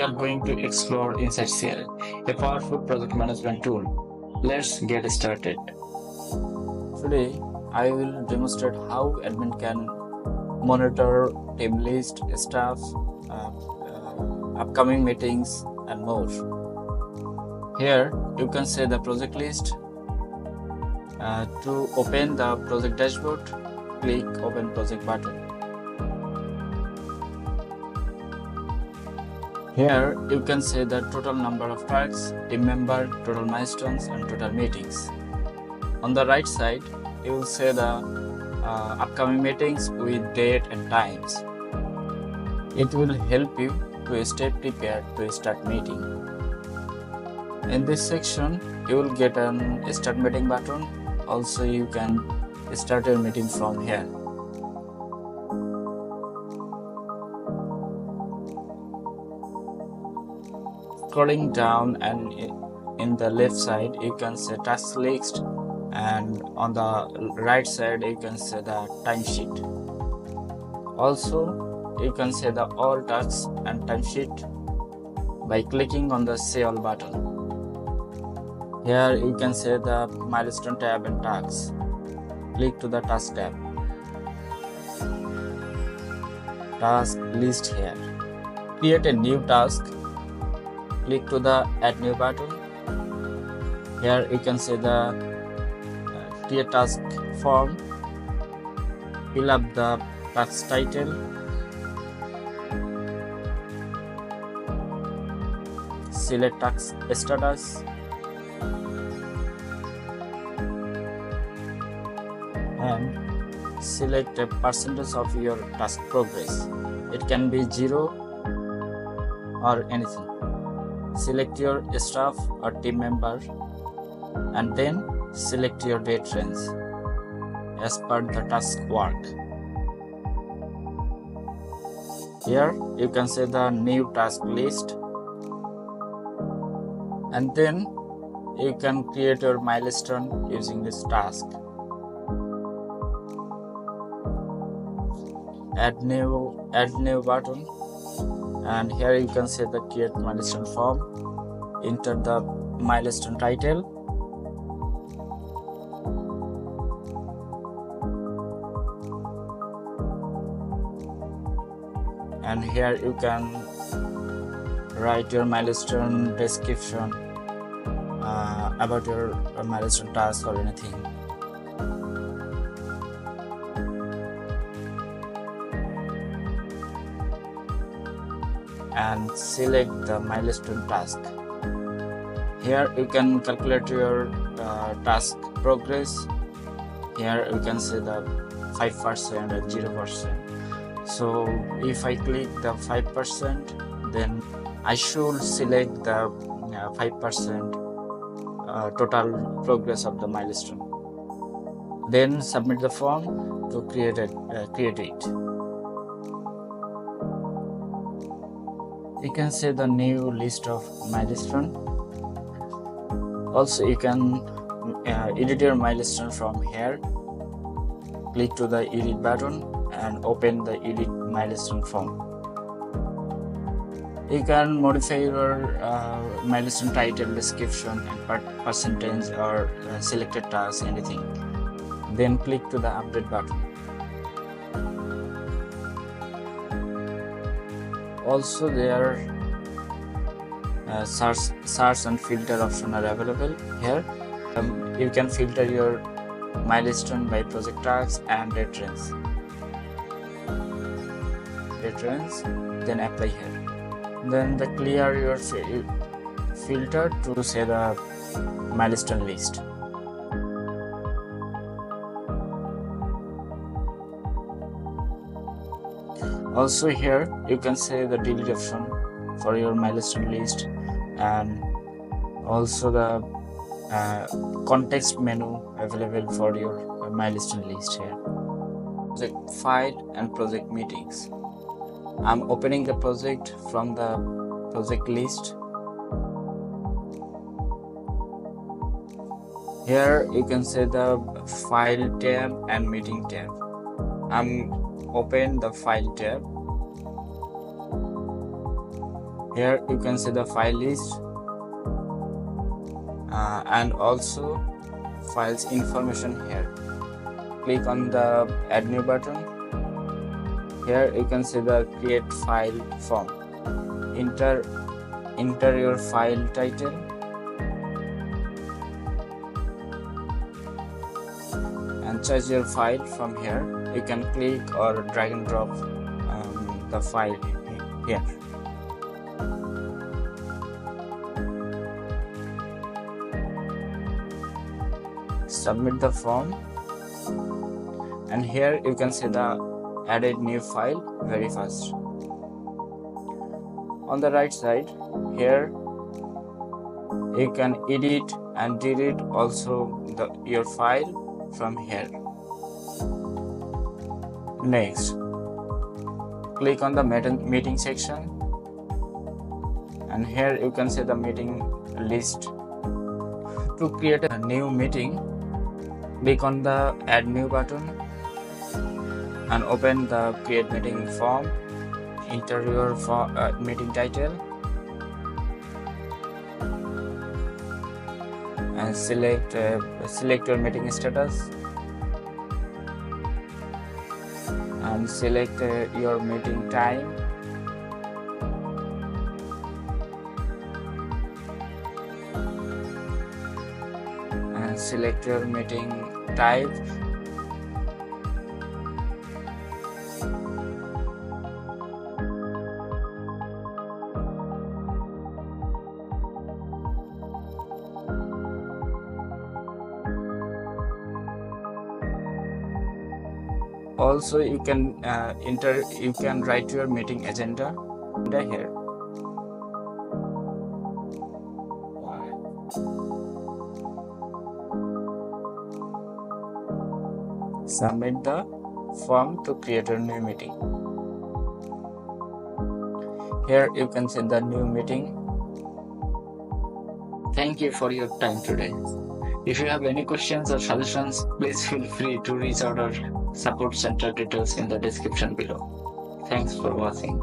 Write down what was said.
are going to explore inside CRM, a powerful project management tool. Let's get started. Today, I will demonstrate how admin can monitor team list, staff, upcoming meetings, and more. Here, you can see the project list. To open the project dashboard, click Open Project button. Here, you can see the total number of tasks, team member, total milestones, and total meetings. On the right side, you will see the upcoming meetings with date and times. It will help you to stay prepared to start meeting. In this section, you will get an Start Meeting button. Also, you can start your meeting from here. Scrolling down, and in the left side, you can see task list, and on the right side, you can see the timesheet. Also, you can see the all tasks and timesheet by clicking on the See All button. Here you can see the milestone tab and tasks. Click to the task tab. Task list here. Create a new task. Click to the Add New button. Here you can see the Create Task form. Fill up the task title. Select task status. And select a percentage of your task progress. It can be 0 or anything. Select your staff or team member, and then select your date range as per the task work. Here you can see the new task list, and then you can create your milestone using this task. Add new button, and here you can see the Create Milestone form. Enter the milestone title. And here you can write your milestone description about your milestone task or anything. And select the milestone task. Here you can calculate your task progress. Here you can see the 5% and 0%. So if I click the 5%, then I should select the 5% total progress of the milestone. Then submit the form to create it. You can see the new list of milestone. Also, you can edit your milestone from here. Click to the edit button and open the edit milestone form. You can modify your milestone title, description, and percentage or selected task, anything. Then click to the update button. Also, there search and filter option are available here. You can filter your milestone by project tasks and date range. Then apply here. Then clear your filter to say the milestone list. Also, here you can say the delete option for your milestone list, and also the context menu available for your milestone list here. Project file and project meetings. I'm opening the project from the project list. Here you can see the file tab and meeting tab. I'm open the file tab. Here you can see the file list and also files information here. Click on the add new button. Here you can see the create file form. Enter your file title and choose your file from here. You can click or drag and drop the file here. Submit the form, and here you can see the added new file very fast. On the right side here you can edit and delete also your file from here. Next, click on the meeting section, and here you can see the meeting list. To create a new meeting, click on the add new button and open the create meeting form. Enter your meeting title and select your meeting status and select your meeting time and select your meeting type. Also you can write your meeting agenda here. Submit the form to create a new meeting. Here you can see the new meeting. Thank you for your time today. If you have any questions or suggestions, please feel free to reach out our support center details in the description below. Thanks for watching.